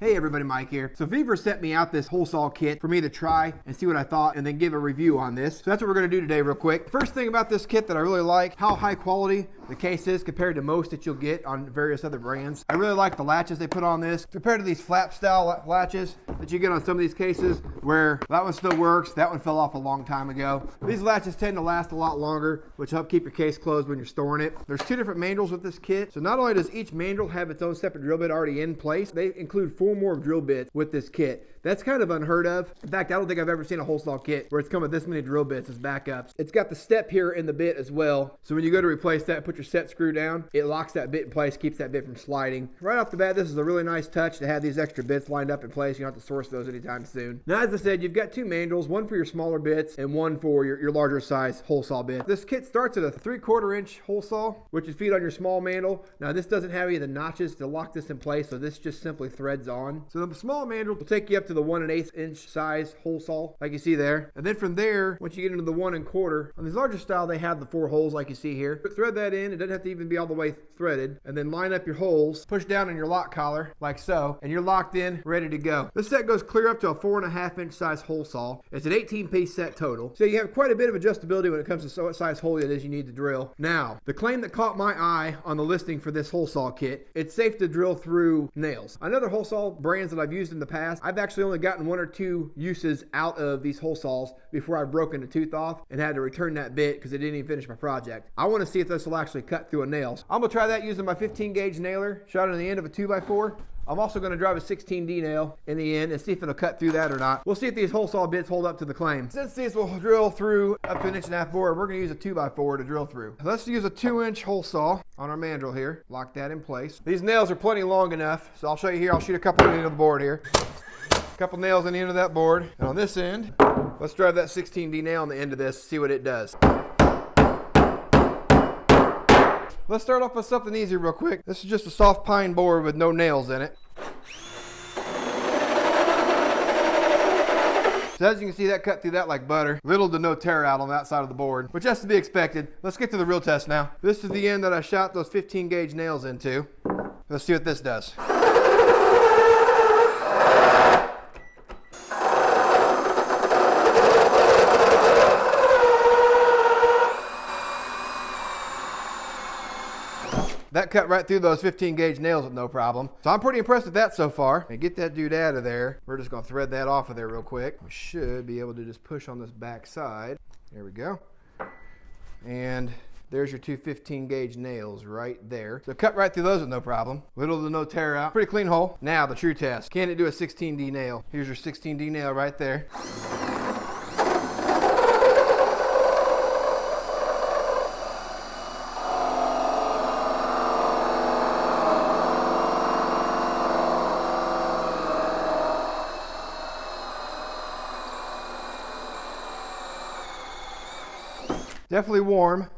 Hey everybody, Mike here. So Vevor sent me out this hole saw kit for me to try and see what I thought and then give a review on this. So that's what we're gonna do today real quick. First thing about this kit that I really like, how high quality the case is compared to most that you'll get on various other brands. I really like the latches they put on this compared to these flap style latches that you get on some of these cases where that one still works, that one fell off a long time ago. These latches tend to last a lot longer, which help keep your case closed when you're storing it. There's two different mandrels with this kit. So not only does each mandrel have its own separate drill bit already in place, they include 4 more drill bits with this kit. That's kind of unheard of. In fact, I don't think I've ever seen a hole saw kit where it's come with this many drill bits as backups. It's got the step here in the bit as well. So when you go to replace that, put your set screw down, it locks that bit in place, keeps that bit from sliding. Right off the bat, this is a really nice touch to have these extra bits lined up in place. You don't have to source those anytime soon. Now, as I said, you've got 2 mandrels, one for your smaller bits and one for your larger size hole saw bit. This kit starts at a 3/4 inch hole saw, which is feed on your small mandrel. Now, this doesn't have any of the notches to lock this in place, so this just simply threads on. So the small mandrel will take you up to the 1 1/8 inch size hole saw, like you see there. And then from there, once you get into the 1 1/4, on these larger style, they have the 4 holes like you see here. But thread that in, it doesn't have to even be all the way threaded. And then line up your holes, push down on your lock collar, like so, and you're locked in, ready to go. This set goes clear up to a 4 1/2 inch size hole saw. It's an 18-piece set total. So you have quite a bit of adjustability when it comes to what size hole it is you need to drill. Now, the claim that caught my eye on the listing for this hole saw kit, it's safe to drill through nails. On other hole saw brands that I've used in the past, I've actually only gotten 1 or 2 uses out of these hole saws before I've broken a tooth off and had to return that bit because it didn't even finish my project. I want to see if this will actually cut through a nail. I'm gonna try that using my 15 gauge nailer, shot on the end of a 2x4. I'm also going to drive a 16D nail in the end and see if it'll cut through that or not. We'll see if these hole saw bits hold up to the claim. Since these will drill through up to 1.5 inch bore, we're going to use a 2x4 to drill through. Let's use a 2-inch hole saw on our mandrel here. Lock that in place. These nails are plenty long enough, so I'll show you here. I'll shoot a couple into the board here. A couple nails in the end of that board. And on this end, let's drive that 16D nail on the end of this, see what it does. Let's start off with something easy real quick. This is just a soft pine board with no nails in it. So as you can see, that cut through that like butter. Little to no tear out on that side of the board, which has to be expected. Let's get to the real test now. This is the end that I shot those 15 gauge nails into. Let's see what this does. That cut right through those 15 gauge nails with no problem. So I'm pretty impressed with that so far. And get that dude out of there. We're just gonna thread that off of there real quick. We should be able to just push on this back side. There we go. And there's your 2 15 gauge nails right there. So cut right through those with no problem. Little to no tear out. Pretty clean hole. Now the true test. Can it do a 16D nail? Here's your 16D nail right there. Definitely warm.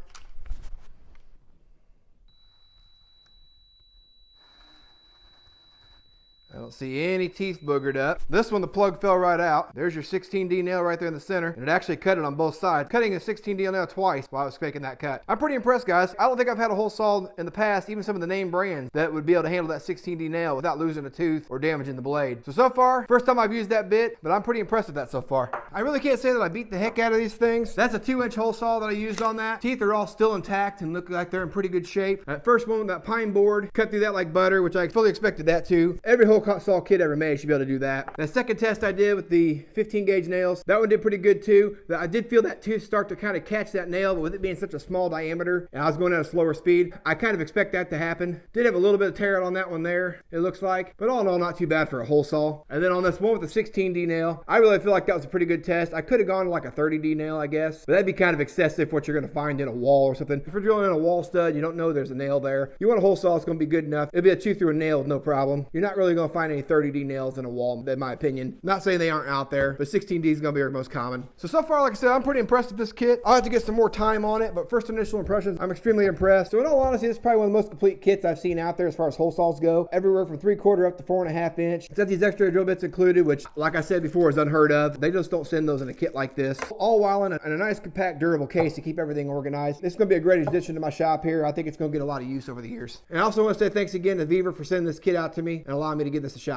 I don't see any teeth boogered up. This one, the plug fell right out. There's your 16D nail right there in the center. And it actually cut it on both sides. Cutting a 16D nail twice while I was making that cut. I'm pretty impressed, guys. I don't think I've had a hole saw in the past, even some of the name brands, that would be able to handle that 16D nail without losing a tooth or damaging the blade. So far, first time I've used that bit, but I'm pretty impressed with that so far. I really can't say that I beat the heck out of these things. That's a 2-inch hole saw that I used on that. Teeth are all still intact and look like they're in pretty good shape. That first one with that pine board, cut through that like butter, which I fully expected that to. Every hole saw kit ever made should be able to do that. The second test I did with the 15 gauge nails, that one did pretty good too. I did feel that tooth start to kind of catch that nail, but with it being such a small diameter and I was going at a slower speed, I kind of expect that to happen. Did have a little bit of tear out on that one there, it looks like, but all in all, not too bad for a hole saw. And then on this one with the 16D nail, I really feel like that was a pretty good test. I could have gone to like a 30D nail, I guess, but that'd be kind of excessive for what you're going to find in a wall or something. If you're drilling in a wall stud, you don't know there's a nail there. You want a hole saw, it's going to be good enough. It'll be a chew through a nail with no problem. You're not really going to find any 30D nails in a wall, in my opinion. Not saying they aren't out there, but 16D is going to be our most common. So far, like I said, I'm pretty impressed with this kit. I'll have to get some more time on it, but first initial impressions, I'm extremely impressed. So in all honesty, this is probably one of the most complete kits I've seen out there as far as hole saws go. Everywhere from 3/4 up to 4 1/2 inch. It's got these extra drill bits included, which, like I said before, is unheard of. They just don't send those in a kit like this. All while in a nice, compact, durable case to keep everything organized. It's going to be a great addition to my shop here. I think it's going to get a lot of use over the years. And I also want to say thanks again to Vevor for sending this kit out to me and allowing me to give this a shot.